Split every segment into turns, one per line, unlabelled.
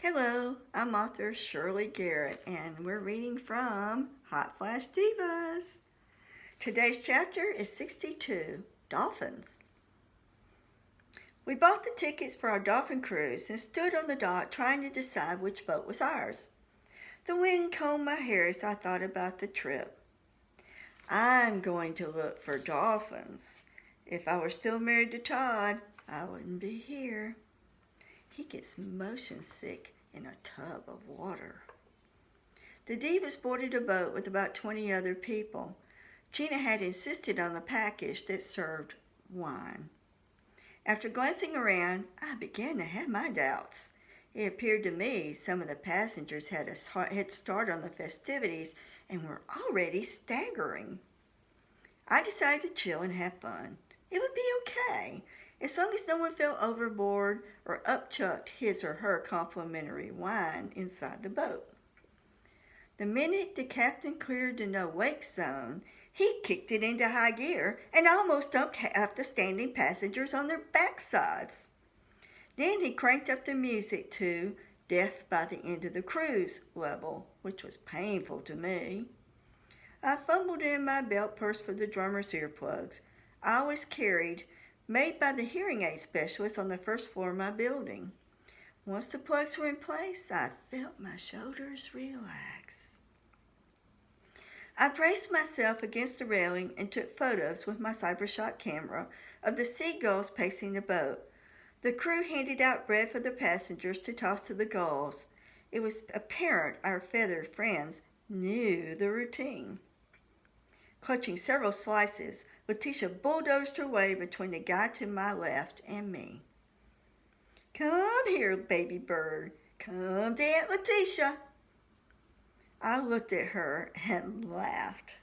Hello, I'm author Shirley Garrett, and we're reading from Hot Flash Divas. Today's chapter is 62, Dolphins. We bought the tickets for our dolphin cruise and stood on the dock trying to decide which boat was ours. The wind combed my hair as I thought about the trip. I'm going to look for dolphins. If I were still married to Todd, I wouldn't be here. He gets motion sick in a tub of water. The Divas boarded a boat with about 20 other people. Gina had insisted on the package that served wine. After glancing around, I began to have my doubts. It appeared to me some of the passengers had a head start on the festivities and were already staggering. I decided to chill and have fun. It would be okay, as long as no one fell overboard or upchucked his or her complimentary wine inside the boat. The minute the captain cleared the no-wake zone, he kicked it into high gear and almost dumped half the standing passengers on their backsides. Then he cranked up the music to Death by the End of the Cruise level, which was painful to me. I fumbled in my belt purse for the drummer's earplugs. I always carried, made by the hearing aid specialist on the first floor of my building. Once the plugs were in place, I felt my shoulders relax. I braced myself against the railing and took photos with my CyberShot camera of the seagulls pacing the boat. The crew handed out bread for the passengers to toss to the gulls. It was apparent our feathered friends knew the routine. Clutching several slices, Letitia bulldozed her way between the guy to my left and me. "Come here, baby bird. Come to Aunt Letitia." I looked at her and laughed.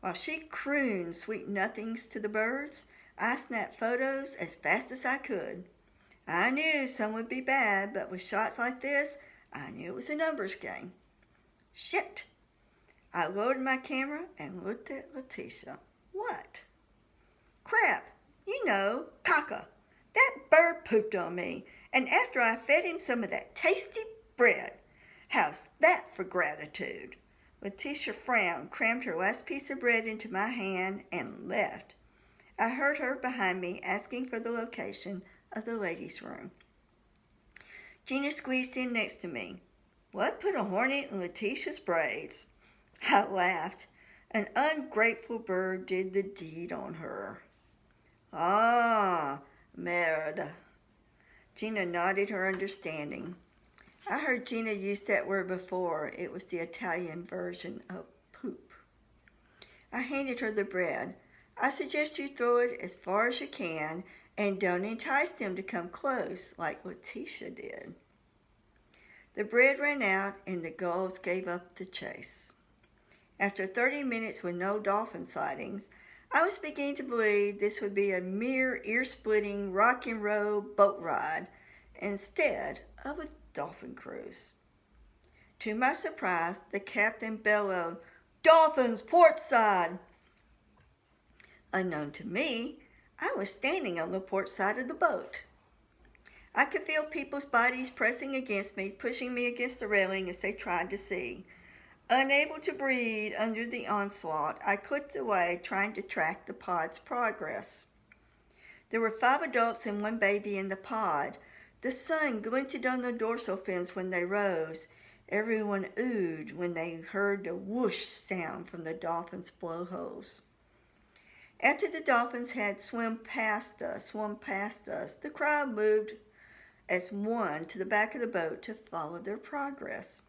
While she crooned sweet nothings to the birds, I snapped photos as fast as I could. I knew some would be bad, but with shots like this, I knew it was a numbers game. Shit! I loaded my camera and looked at Letitia. What? Crap! You know, caca. That bird pooped on me, and after I fed him some of that tasty bread. How's that for gratitude? Letitia frowned, crammed her last piece of bread into my hand, and left. I heard her behind me asking for the location of the ladies' room. Gina squeezed in next to me. What put a hornet in Letitia's braids? I laughed. An ungrateful bird did the deed on her. Ah, merde. Gina nodded her understanding. I heard Gina use that word before. It was the Italian version of poop. I handed her the bread. I suggest you throw it as far as you can and don't entice them to come close like Letitia did. The bread ran out and the gulls gave up the chase. After 30 minutes with no dolphin sightings, I was beginning to believe this would be a mere ear-splitting rock and roll boat ride instead of a dolphin cruise. To my surprise, the captain bellowed, "Dolphins, port side!" Unknown to me, I was standing on the port side of the boat. I could feel people's bodies pressing against me, pushing me against the railing as they tried to see. Unable to breathe under the onslaught, I clicked away, trying to track the pod's progress. There were 5 adults and 1 baby in the pod. The sun glinted on the dorsal fins when they rose. Everyone oohed when they heard the whoosh sound from the dolphins' blowholes. After the dolphins had swum past us, the crowd moved as one to the back of the boat to follow their progress.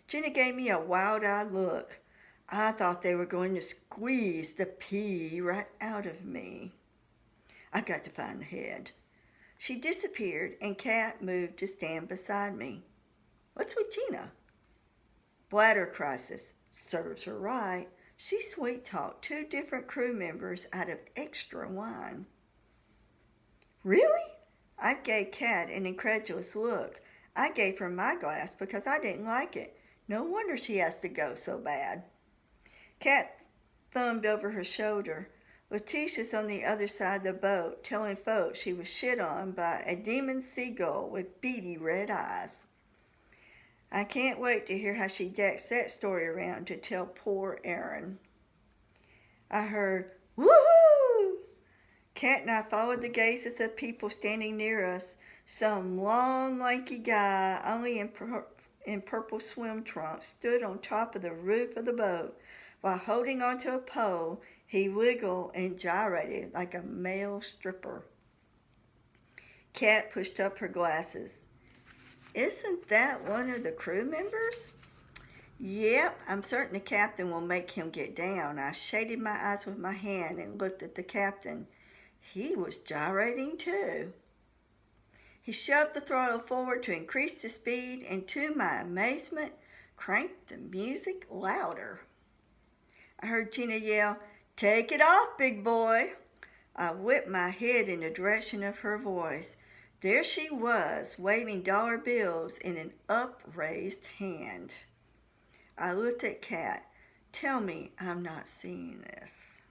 Gina gave me a wild-eyed look. I thought they were going to squeeze the pee right out of me. I got to find the head. She disappeared, and Kat moved to stand beside me. What's with Gina? Bladder crisis. Serves her right. She sweet-talked 2 different crew members out of extra wine. Really? I gave Kat an incredulous look. I gave her my glass because I didn't like it. No wonder she has to go so bad. Kat thumbed over her shoulder. Letitia's on the other side of the boat, telling folks she was shit on by a demon seagull with beady red eyes. I can't wait to hear how she jacks that story around to tell poor Aaron. I heard, woohoo! Cat and I followed the gazes of people standing near us. Some long, lanky guy, only in purple swim trunks, stood on top of the roof of the boat. While holding onto a pole, he wiggled and gyrated like a male stripper. Cat pushed up her glasses. Isn't that one of the crew members? Yep, I'm certain the captain will make him get down. I shaded my eyes with my hand and looked at the captain. He was gyrating too. He shoved the throttle forward to increase the speed and, to my amazement, cranked the music louder. I heard Gina yell, "Take it off, big boy." I whipped my head in the direction of her voice. There she was, waving dollar bills in an upraised hand. I looked at Cat. Tell me I'm not seeing this.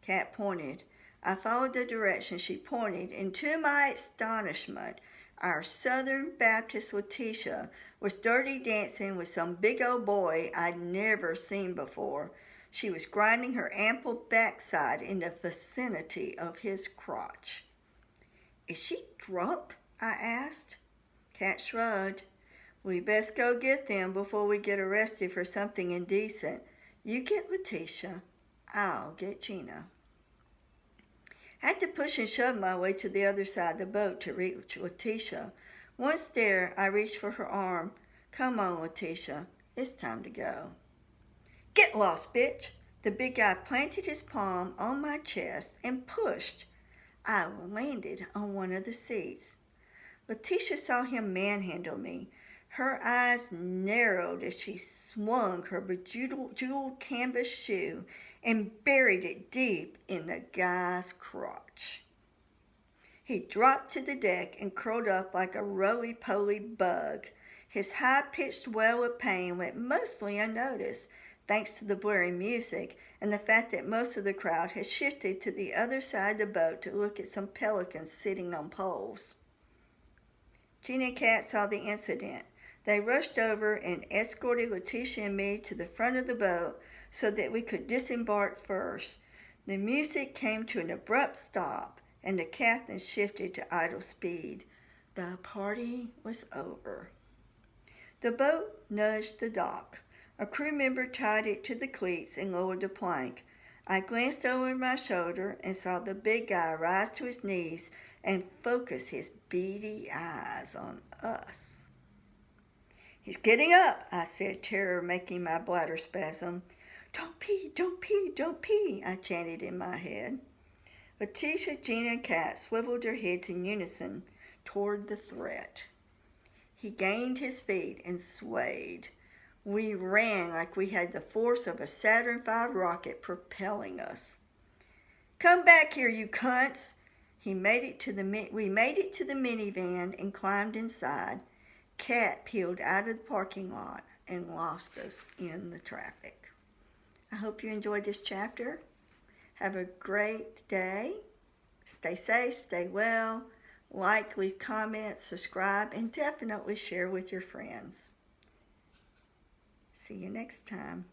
Cat pointed. I followed the direction she pointed, and to my astonishment, our Southern Baptist Letitia was dirty dancing with some big old boy I'd never seen before. She was grinding her ample backside in the vicinity of his crotch. Is she drunk? I asked. Cat shrugged. We best go get them before we get arrested for something indecent. You get Letitia. I'll get Gina. I had to push and shove my way to the other side of the boat to reach Letitia. Once there, I reached for her arm. Come on, Letitia. It's time to go. Get lost, bitch. The big guy planted his palm on my chest and pushed. I landed on one of the seats. Letitia saw him manhandle me. Her eyes narrowed as she swung her bejeweled canvas shoe and buried it deep in the guy's crotch. He dropped to the deck and curled up like a roly-poly bug. His high-pitched wail of pain went mostly unnoticed, thanks to the blurry music and the fact that most of the crowd had shifted to the other side of the boat to look at some pelicans sitting on poles. Gina and Cat saw the incident. They rushed over and escorted Letitia and me to the front of the boat so that we could disembark first. The music came to an abrupt stop, and the captain shifted to idle speed. The party was over. The boat nudged the dock. A crew member tied it to the cleats and lowered the plank. I glanced over my shoulder and saw the big guy rise to his knees and focus his beady eyes on us. He's getting up, I said, terror making my bladder spasm. Don't pee, don't pee, don't pee, I chanted in my head. Letitia, Gina, and Cat swiveled their heads in unison toward the threat. He gained his feet and swayed. We ran like we had the force of a Saturn V rocket propelling us. Come back here, you cunts! We made it to the minivan and climbed inside. Cat peeled out of the parking lot and lost us in the traffic. I hope you enjoyed this chapter. Have a great day. Stay safe, stay well. Like, leave comments, subscribe, and definitely share with your friends. See you next time.